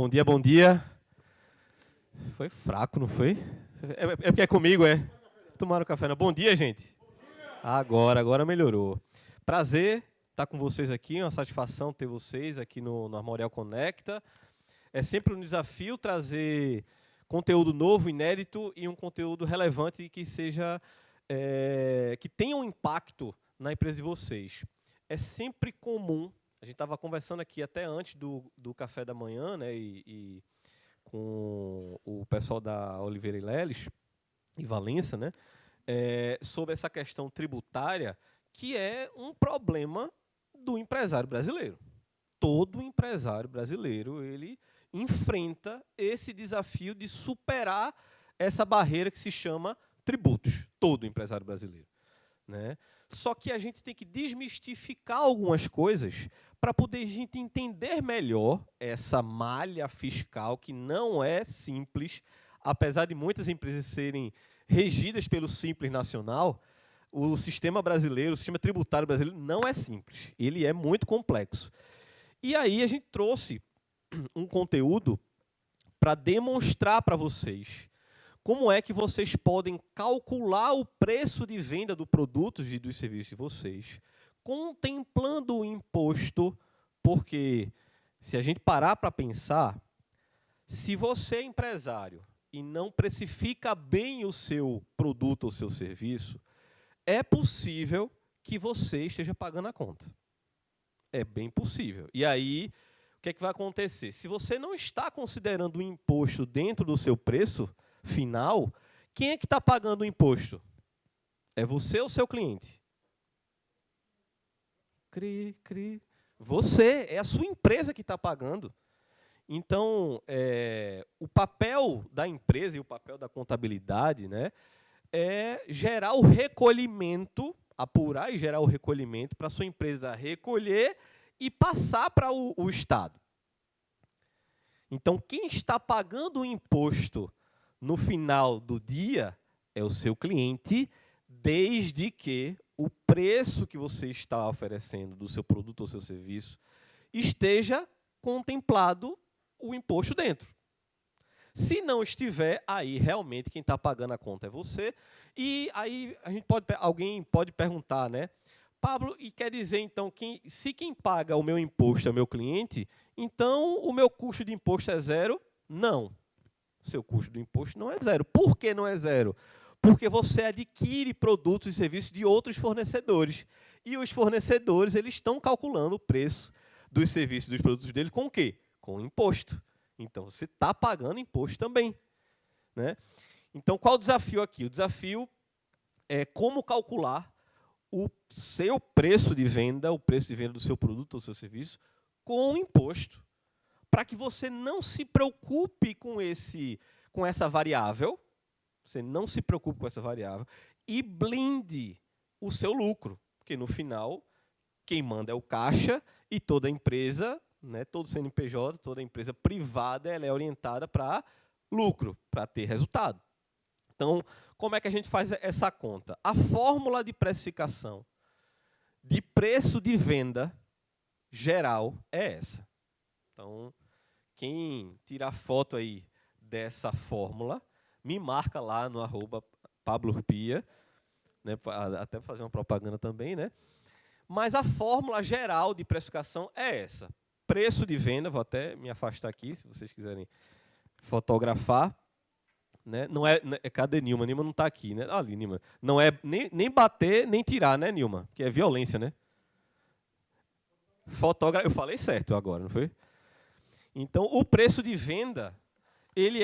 Bom dia, bom dia. Foi fraco, não foi? É porque é comigo, é? Tomaram café, não? Bom dia, gente. Agora melhorou. Prazer estar com vocês aqui, uma satisfação ter vocês aqui no Armorial Conecta. É sempre um desafio trazer conteúdo novo, inédito e um conteúdo relevante que seja, que tenha um impacto na empresa de vocês. É sempre comum, a gente estava conversando aqui até antes do café da manhã, né, e com o pessoal da Oliveira e Leles e Valença, né, sobre essa questão tributária, que é um problema do empresário brasileiro. Todo empresário brasileiro ele enfrenta esse desafio de superar essa barreira que se chama tributos. Todo empresário brasileiro, né? Só que a gente tem que desmistificar algumas coisas para poder a gente entender melhor essa malha fiscal que não é simples, apesar de muitas empresas serem regidas pelo Simples Nacional. O sistema brasileiro, o sistema tributário brasileiro não é simples, ele é muito complexo. E aí a gente trouxe um conteúdo para demonstrar para vocês como é que vocês podem calcular o preço de venda do produto e dos serviços de vocês, contemplando o imposto, porque se a gente parar para pensar, se você é empresário e não precifica bem o seu produto ou seu serviço, é possível que você esteja pagando a conta. É bem possível. E aí, o que é que vai acontecer? Se você não está considerando o imposto dentro do seu preço final, quem é que está pagando o imposto? É você ou o seu cliente? Você, é a sua empresa que está pagando. Então, o papel da empresa e o papel da contabilidade, né, é gerar o recolhimento, apurar e gerar o recolhimento para a sua empresa recolher e passar para o Estado. Então, quem está pagando o imposto no final do dia é o seu cliente, desde que o preço que você está oferecendo do seu produto ou seu serviço esteja contemplado o imposto dentro. Se não estiver, aí realmente quem está pagando a conta é você. E aí alguém pode perguntar, né? Pablo, e quer dizer então que se quem paga o meu imposto é o meu cliente, então o meu custo de imposto é zero? Não. O seu custo do imposto não é zero. Por que não é zero? Porque você adquire produtos e serviços de outros fornecedores. E os fornecedores eles estão calculando o preço dos serviços e dos produtos deles com o quê? Com imposto. Então, você está pagando imposto também, né? Então, qual o desafio aqui? O desafio é como calcular o seu preço de venda, o preço de venda do seu produto ou do seu serviço, com imposto, para que você não se preocupe com essa variável, você não se preocupe com essa variável, e blinde o seu lucro, porque, no final, quem manda é o caixa e toda empresa, né, todo CNPJ, toda empresa privada, ela é orientada para lucro, para ter resultado. Então, como é que a gente faz essa conta? A fórmula de precificação de preço de venda geral é essa. Então, quem tirar foto aí dessa fórmula, me marca lá no @PabloRpia, né, até fazer uma propaganda também, né? Mas a fórmula geral de precificação é essa. Preço de venda, vou até me afastar aqui, se vocês quiserem fotografar. Né? Não é, cadê Nilma? Nilma não está aqui, né? Ali, Nilma. Não é nem bater, nem tirar, né, Nilma? Que é violência, né? Eu falei certo agora, não foi? Então, o preço de venda, ele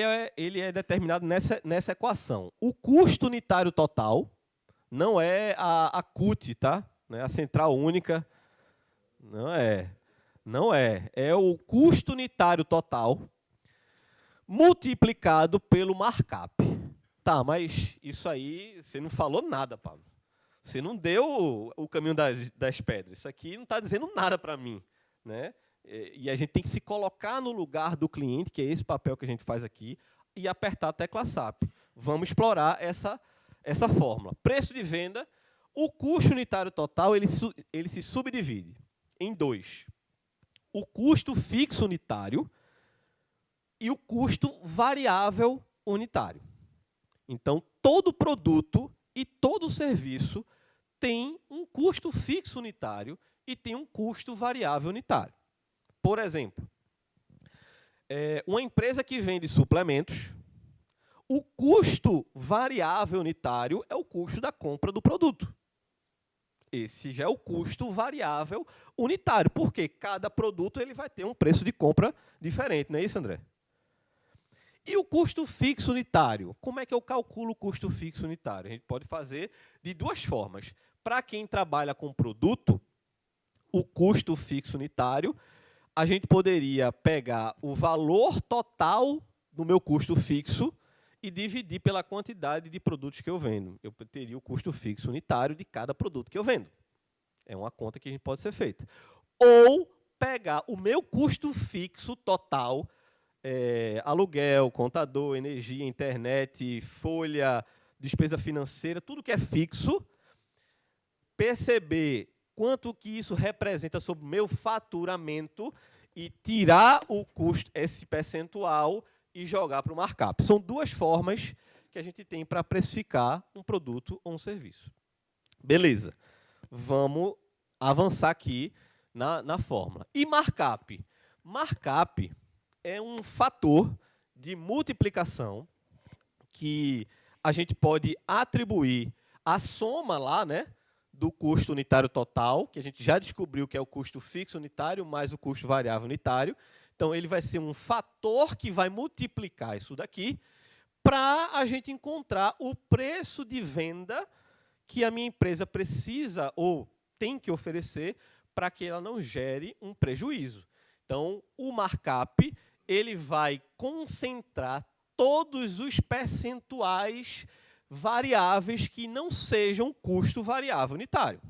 é determinado nessa equação. O custo unitário total não é a CUT, tá? Não é a central única. Não é. Não é. É o custo unitário total multiplicado pelo markup. Tá, mas isso aí, você não falou nada, Paulo. Você não deu o caminho das pedras. Isso aqui não está dizendo nada para mim, né? E a gente tem que se colocar no lugar do cliente, que é esse papel que a gente faz aqui, e apertar a tecla SAP. Vamos explorar essa fórmula. Preço de venda, o custo unitário total, ele se subdivide em dois. O custo fixo unitário, e o custo variável unitário. Então, todo produto e todo serviço tem um custo fixo unitário e tem um custo variável unitário. Por exemplo, uma empresa que vende suplementos, o custo variável unitário é o custo da compra do produto. Esse já é o custo variável unitário, porque cada produto ele vai ter um preço de compra diferente, não é isso, André? E o custo fixo unitário? Como é que eu calculo o custo fixo unitário? A gente pode fazer de duas formas. Para quem trabalha com produto, o custo fixo unitário, a gente poderia pegar o valor total do meu custo fixo e dividir pela quantidade de produtos que eu vendo. Eu teria o custo fixo unitário de cada produto que eu vendo. É uma conta que a gente pode ser feita. Ou pegar o meu custo fixo total, aluguel, contador, energia, internet, folha, despesa financeira, tudo que é fixo, perceber quanto que isso representa sobre o meu faturamento e tirar o custo, esse percentual, e jogar para o markup. São duas formas que a gente tem para precificar um produto ou um serviço. Beleza. Vamos avançar aqui na fórmula. E markup? Markup é um fator de multiplicação que a gente pode atribuir a soma lá, né, do custo unitário total, que a gente já descobriu que é o custo fixo unitário mais o custo variável unitário. Então, ele vai ser um fator que vai multiplicar isso daqui para a gente encontrar o preço de venda que a minha empresa precisa ou tem que oferecer para que ela não gere um prejuízo. Então, o markup ele vai concentrar todos os percentuais variáveis que não sejam custo variável unitário.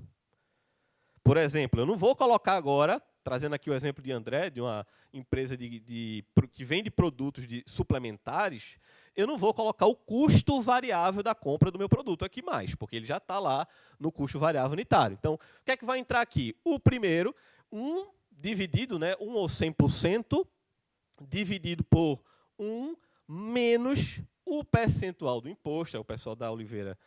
Por exemplo, eu não vou colocar agora, trazendo aqui o exemplo de André, de uma empresa que vende produtos suplementares, eu não vou colocar o custo variável da compra do meu produto aqui mais, porque ele já está lá no custo variável unitário. Então, o que é que vai entrar aqui? O primeiro, 1 dividido, né, 1 ou 100%, dividido por 1 menos o percentual do imposto. O pessoal da Oliveira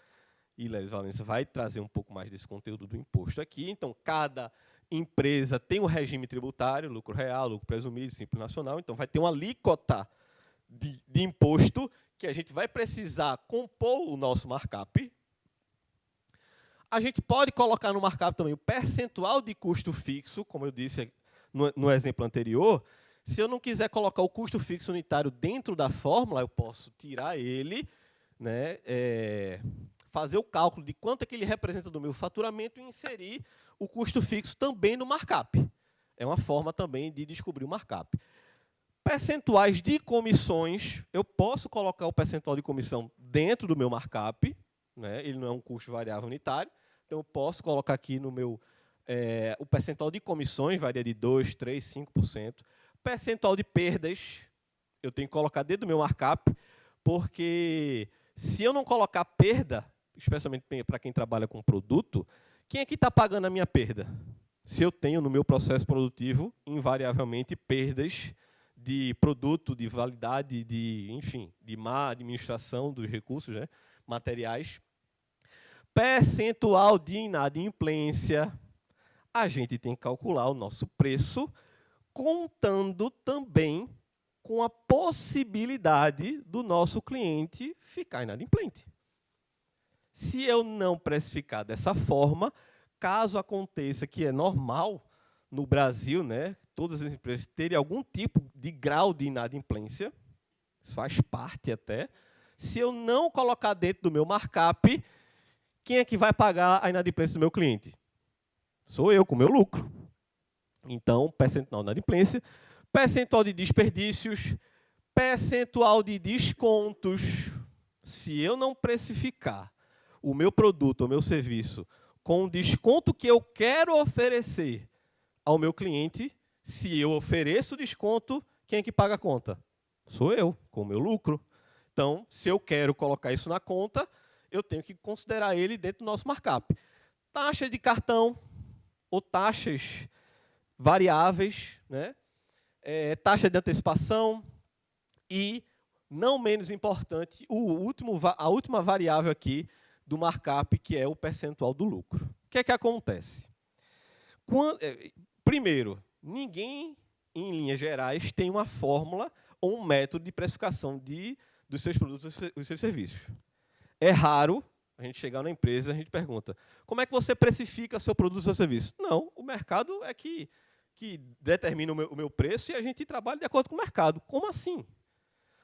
e Leles Valença vai trazer um pouco mais desse conteúdo do imposto aqui. Então, cada empresa tem um regime tributário, lucro real, lucro presumido, simples nacional. Então, vai ter uma alíquota de imposto que a gente vai precisar compor o nosso markup. A gente pode colocar no markup também o percentual de custo fixo, como eu disse no exemplo anterior. Se eu não quiser colocar o custo fixo unitário dentro da fórmula, eu posso tirar ele, né, fazer o cálculo de quanto é que ele representa do meu faturamento e inserir o custo fixo também no markup. É uma forma também de descobrir o markup. Percentuais de comissões, eu posso colocar o percentual de comissão dentro do meu markup, né? Ele não é um custo variável unitário, então eu posso colocar aqui no meu... o percentual de comissões varia de 2%, 3%, 5%. Percentual de perdas, eu tenho que colocar dentro do meu markup, porque se eu não colocar perda, especialmente para quem trabalha com produto, quem é que está pagando a minha perda? Se eu tenho no meu processo produtivo, invariavelmente, perdas de produto, de validade, enfim, de má administração dos recursos, né, materiais. Percentual de inadimplência, a gente tem que calcular o nosso preço, contando também com a possibilidade do nosso cliente ficar inadimplente. Se eu não precificar dessa forma, caso aconteça que é normal no Brasil, né, todas as empresas terem algum tipo de grau de inadimplência, isso faz parte até, se eu não colocar dentro do meu markup, quem é que vai pagar a inadimplência do meu cliente? Sou eu, com o meu lucro. Então, percentual de inadimplência, percentual de desperdícios, percentual de descontos. Se eu não precificar o meu produto, o meu serviço, com o desconto que eu quero oferecer ao meu cliente, se eu ofereço desconto, quem é que paga a conta? Sou eu, com o meu lucro. Então, se eu quero colocar isso na conta, eu tenho que considerar ele dentro do nosso markup. Taxa de cartão ou taxas variáveis, né? Taxa de antecipação, E, não menos importante, a última variável aqui do markup, que é o percentual do lucro. O que é que acontece? Primeiro, ninguém, em linhas gerais, tem uma fórmula ou um método de precificação dos seus produtos e dos seus serviços. É raro a gente chegar na empresa e a gente pergunta, como é que você precifica seu produto e seu serviço? Não, o mercado é que determina o meu preço e a gente trabalha de acordo com o mercado. Como assim?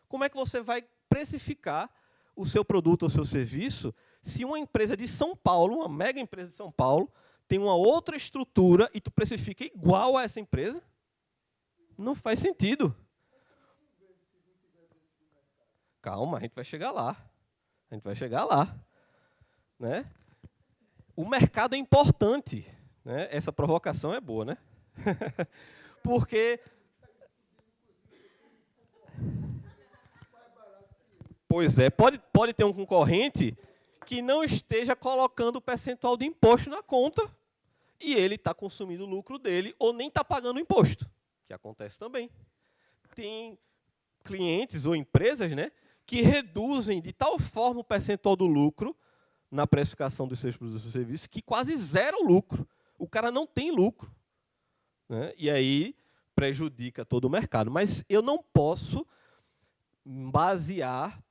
Como é que você vai precificar o seu produto ou seu serviço se uma empresa de São Paulo, uma mega empresa de São Paulo, tem uma outra estrutura e tu precifica igual a essa empresa? Não faz sentido. Calma, a gente vai chegar lá. A gente vai chegar lá. Né? O mercado é importante. Né? Essa provocação é boa, né? Porque... Pois é, pode ter um concorrente que não esteja colocando o percentual de imposto na conta e ele está consumindo o lucro dele ou nem está pagando o imposto, que acontece também. Tem clientes ou empresas, né, que reduzem de tal forma o percentual do lucro na precificação dos seus produtos e serviços que quase zero lucro. O cara não tem lucro. Né? E aí prejudica todo o mercado. Mas eu não posso basear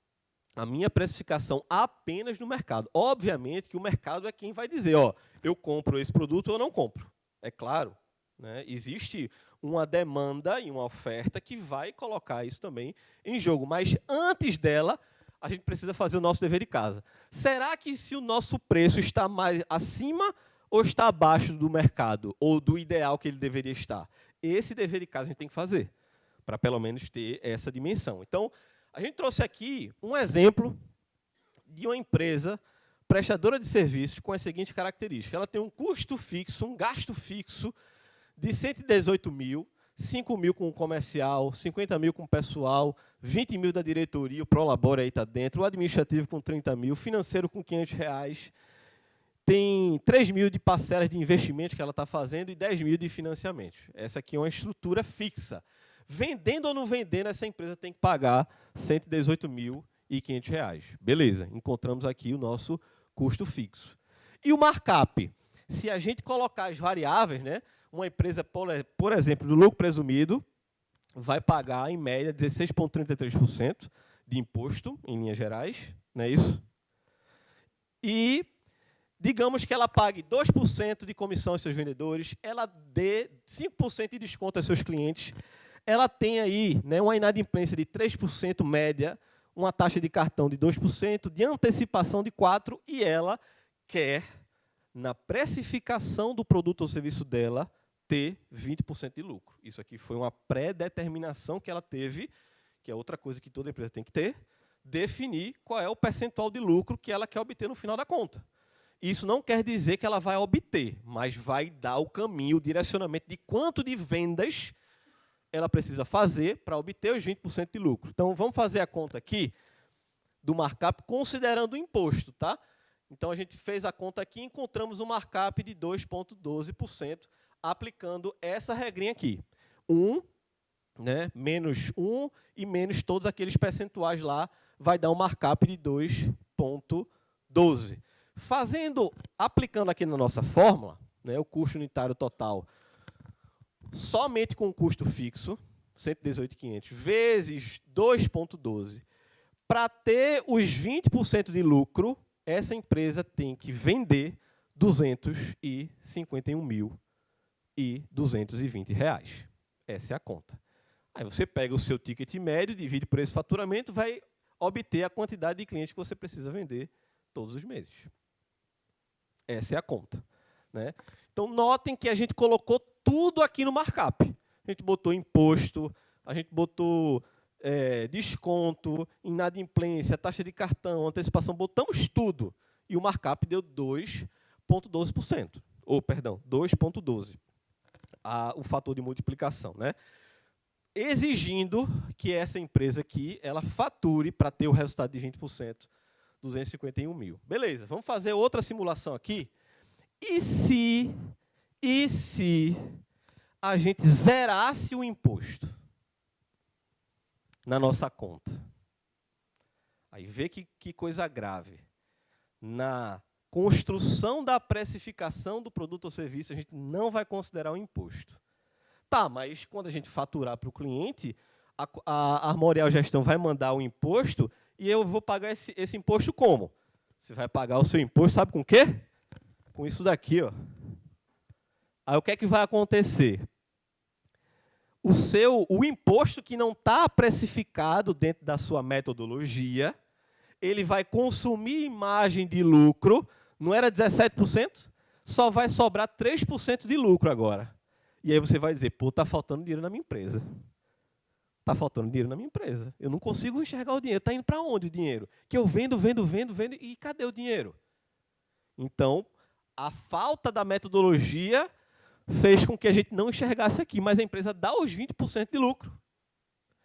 a minha precificação apenas no mercado. Obviamente que o mercado é quem vai dizer, ó, eu compro esse produto ou não compro. É claro, né? Existe uma demanda e uma oferta que vai colocar isso também em jogo. Mas antes dela, a gente precisa fazer o nosso dever de casa. Será que se o nosso preço está mais acima ou está abaixo do mercado, ou do ideal que ele deveria estar? Esse dever de casa a gente tem que fazer, para pelo menos ter essa dimensão. Então, a gente trouxe aqui um exemplo de uma empresa prestadora de serviços com as seguintes características. Ela tem um custo fixo, um gasto fixo de 118 mil, 5 mil com o comercial, 50 mil com o pessoal, 20 mil da diretoria, o Prolabore aí está dentro, o administrativo com 30 mil, o financeiro com 500 reais, tem 3 mil de parcelas de investimento que ela está fazendo e 10 mil de financiamento. Essa aqui é uma estrutura fixa. Vendendo ou não vendendo, essa empresa tem que pagar R$ 118.500. Beleza, encontramos aqui o nosso custo fixo. E o markup? Se a gente colocar as variáveis, né, uma empresa, por exemplo, do lucro presumido, vai pagar, em média, 16,33% de imposto, em linhas gerais, não é isso? E digamos que ela pague 2% de comissão aos seus vendedores, ela dê 5% de desconto aos seus clientes, ela tem aí, né, uma inadimplência de 3% média, uma taxa de cartão de 2%, de antecipação de 4%, e ela quer, na precificação do produto ou serviço dela, ter 20% de lucro. Isso aqui foi uma pré-determinação que ela teve, que é outra coisa que toda empresa tem que ter, definir qual é o percentual de lucro que ela quer obter no final da conta. Isso não quer dizer que ela vai obter, mas vai dar o caminho, o direcionamento de quanto de vendas ela precisa fazer para obter os 20% de lucro. Então, vamos fazer a conta aqui do markup considerando o imposto. Tá? Então, a gente fez a conta aqui e encontramos um markup de 2,12%, aplicando essa regrinha aqui. 1, né, menos 1 e menos todos aqueles percentuais lá, vai dar um markup de 2,12%. Aplicando aqui na nossa fórmula, né, o custo unitário total, somente com o custo fixo, 118.500, vezes 2,12. Para ter os 20% de lucro, essa empresa tem que vender R$ 251.220. Essa é a conta. Aí você pega o seu ticket médio, divide por esse faturamento, vai obter a quantidade de clientes que você precisa vender todos os meses. Essa é a conta. Né? Então, notem que a gente colocou tudo aqui no markup. A gente botou imposto, a gente botou desconto, inadimplência, taxa de cartão, antecipação, botamos tudo. E o markup deu 2,12%. Ou, perdão, 2,12%. O fator de multiplicação. Né? Exigindo que essa empresa aqui ela fature para ter o resultado de 20%, 251 mil. Beleza, vamos fazer outra simulação aqui. E se a gente zerasse o imposto? na nossa conta. Aí vê que coisa grave. Na construção da precificação do produto ou serviço, a gente não vai considerar o imposto. Tá, mas quando a gente faturar para o cliente, a Armorial Gestão vai mandar o imposto e eu vou pagar esse imposto como? Você vai pagar o seu imposto, sabe com o quê? Com isso daqui, ó. Aí o que é que vai acontecer? O imposto que não está precificado dentro da sua metodologia, ele vai consumir margem de lucro, não era 17%? Só vai sobrar 3% de lucro agora. E aí você vai dizer, pô, está faltando dinheiro na minha empresa. Está faltando dinheiro na minha empresa. Eu não consigo enxergar o dinheiro. Está indo para onde o dinheiro? Que eu vendo, e cadê o dinheiro? Então, a falta da metodologia fez com que a gente não enxergasse aqui, mas a empresa dá os 20% de lucro.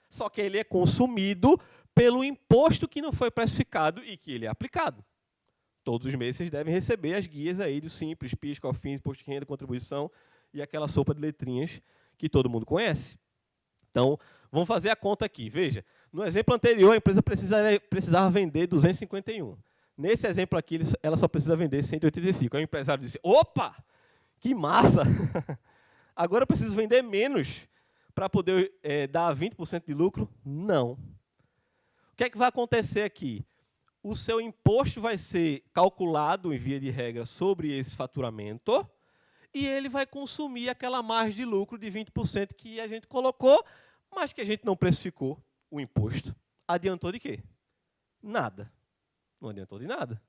Só que ele é consumido pelo imposto que não foi precificado e que ele é aplicado. Todos os meses vocês devem receber as guias aí do Simples, PIS, COFINS, Imposto de Renda, Contribuição e aquela sopa de letrinhas que todo mundo conhece. Então, vamos fazer a conta aqui. Veja, no exemplo anterior, a empresa precisava vender 251. Nesse exemplo aqui, ela só precisa vender 185. Aí o empresário disse, opa, que massa! Agora eu preciso vender menos para poder dar 20% de lucro? Não. O que é que vai acontecer aqui? O seu imposto vai ser calculado, em via de regra, sobre esse faturamento, e ele vai consumir aquela margem de lucro de 20% que a gente colocou, mas que a gente não precificou o imposto. Adiantou de quê? Nada. Não adiantou de nada.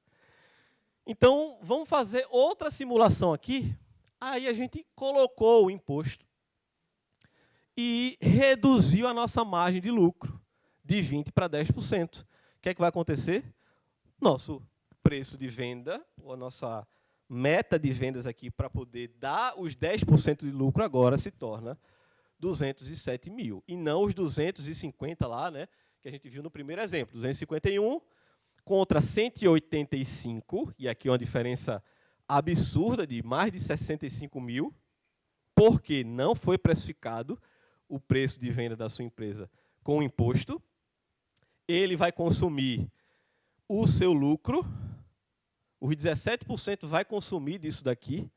Então, vamos fazer outra simulação aqui. Aí a gente colocou o imposto e reduziu a nossa margem de lucro de 20% para 10%. O que é que vai acontecer? Nosso preço de venda, ou a nossa meta de vendas aqui para poder dar os 10% de lucro agora se torna 207 mil. E não os 250 lá, né, que a gente viu no primeiro exemplo. 251 contra 185, e aqui uma diferença absurda de mais de 65 mil, porque não foi precificado o preço de venda da sua empresa com o imposto. Ele vai consumir o seu lucro, os 17% vai consumir disso daqui,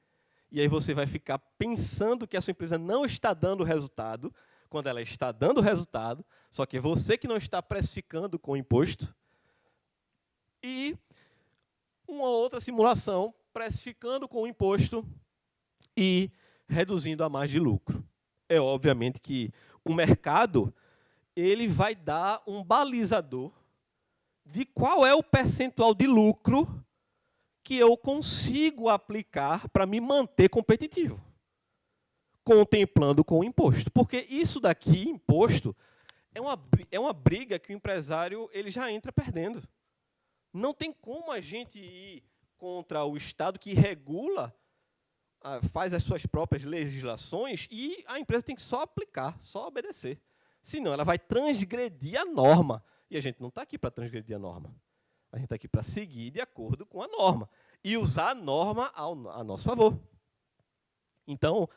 e aí você vai ficar pensando que a sua empresa não está dando resultado, quando ela está dando resultado, só que é você que não está precificando com o imposto. E uma outra simulação, precificando com o imposto e reduzindo a margem de lucro. É obviamente que o mercado ele vai dar um balizador de qual é o percentual de lucro que eu consigo aplicar para me manter competitivo, contemplando com o imposto. Porque isso daqui, imposto, é uma briga que o empresário ele já entra perdendo. Não tem como a gente ir contra o Estado que regula, faz as suas próprias legislações e a empresa tem que só aplicar, só obedecer. Senão ela vai transgredir a norma. E a gente não está aqui para transgredir a norma. A gente está aqui para seguir de acordo com a norma e usar a norma a nosso favor. Então,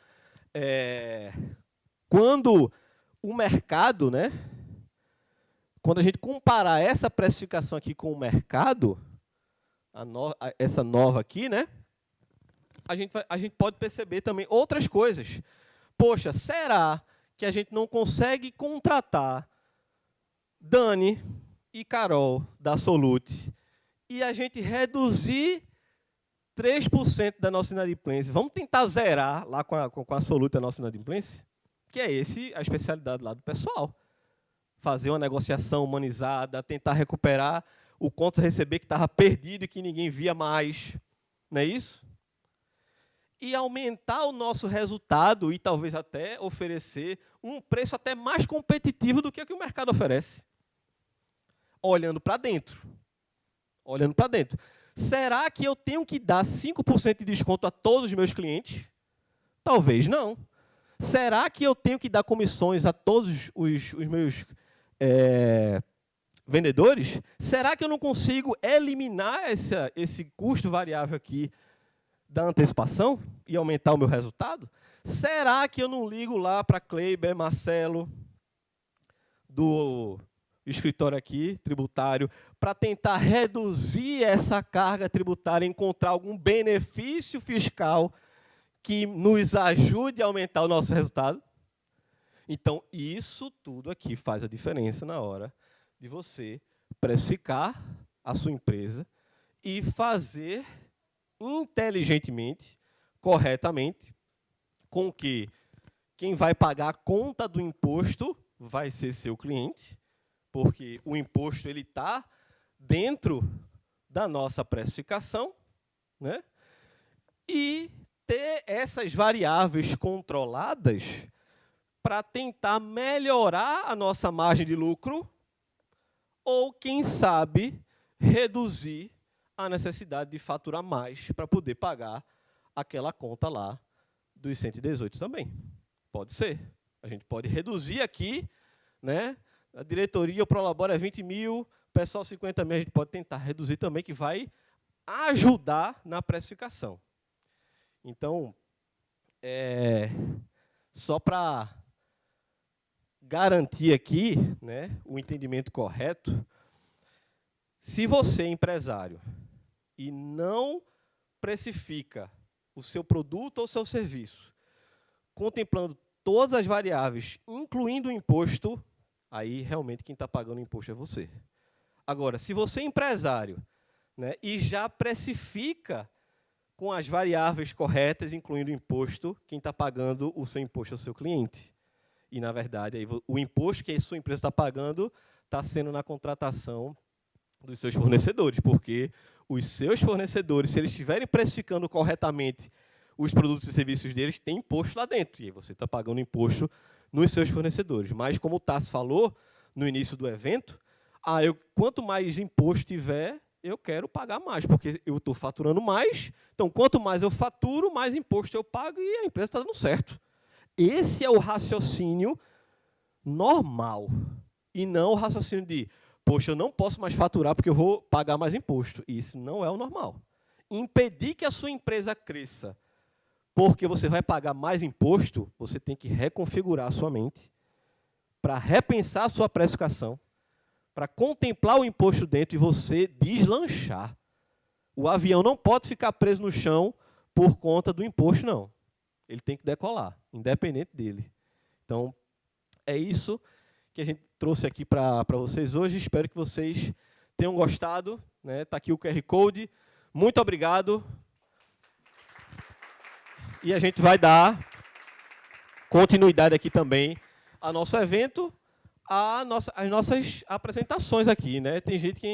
quando o mercado, né, quando a gente comparar essa precificação aqui com o mercado, essa nova aqui, né, a gente pode perceber também outras coisas. Poxa, será que a gente não consegue contratar Dani e Carol da Solute e a gente reduzir 3% da nossa inadimplência? Vamos tentar zerar lá com a Solute a nossa inadimplência? Que é a especialidade lá do pessoal. Fazer uma negociação humanizada, tentar recuperar o contas a receber que estava perdido e que ninguém via mais. Não é isso? E aumentar o nosso resultado e talvez até oferecer um preço até mais competitivo do que o mercado oferece. Olhando para dentro. Olhando para dentro. Será que eu tenho que dar 5% de desconto a todos os meus clientes? Talvez não. Será que eu tenho que dar comissões a todos os meus vendedores? Será que eu não consigo eliminar esse custo variável aqui da antecipação e aumentar o meu resultado? Será que eu não ligo lá para Kleiber, Marcelo, do escritório aqui, tributário, para tentar reduzir essa carga tributária, encontrar algum benefício fiscal que nos ajude a aumentar o nosso resultado. Então, isso tudo aqui faz a diferença na hora de você precificar a sua empresa e fazer inteligentemente, corretamente, com que quem vai pagar a conta do imposto vai ser seu cliente, porque o imposto ele está dentro da nossa precificação, né? E ter essas variáveis controladas para tentar melhorar a nossa margem de lucro ou, quem sabe, reduzir a necessidade de faturar mais para poder pagar aquela conta lá dos 118 também. Pode ser. A gente pode reduzir aqui, né? A diretoria, o Prolabore é 20 mil, pessoal 50 mil, a gente pode tentar reduzir também, que vai ajudar na precificação. Então, só para garantir aqui, né, o entendimento correto, se você é empresário e não precifica o seu produto ou seu serviço, contemplando todas as variáveis, incluindo o imposto, aí realmente quem está pagando o imposto é você. Agora, se você é empresário, né, e já precifica com as variáveis corretas, incluindo o imposto, quem está pagando o seu imposto é o seu cliente. E, na verdade, aí, o imposto que a sua empresa está pagando está sendo na contratação dos seus fornecedores, porque os seus fornecedores, se eles estiverem precificando corretamente os produtos e serviços deles, tem imposto lá dentro, e aí você está pagando imposto nos seus fornecedores. Mas, como o Tassi falou no início do evento, quanto mais imposto tiver, eu quero pagar mais, porque eu estou faturando mais, então, quanto mais eu faturo, mais imposto eu pago e a empresa está dando certo. Esse é o raciocínio normal, e não o raciocínio de, poxa, eu não posso mais faturar porque eu vou pagar mais imposto. Isso não é o normal. Impedir que a sua empresa cresça porque você vai pagar mais imposto, você tem que reconfigurar a sua mente para repensar a sua precificação, para contemplar o imposto dentro e você deslanchar. O avião não pode ficar preso no chão por conta do imposto, não. Ele tem que decolar, independente dele. Então, é isso que a gente trouxe aqui para vocês hoje. Espero que vocês tenham gostado. Está aqui o QR Code. Muito obrigado. E a gente vai dar continuidade aqui também ao nosso evento, às nossas apresentações aqui, né? Tem gente que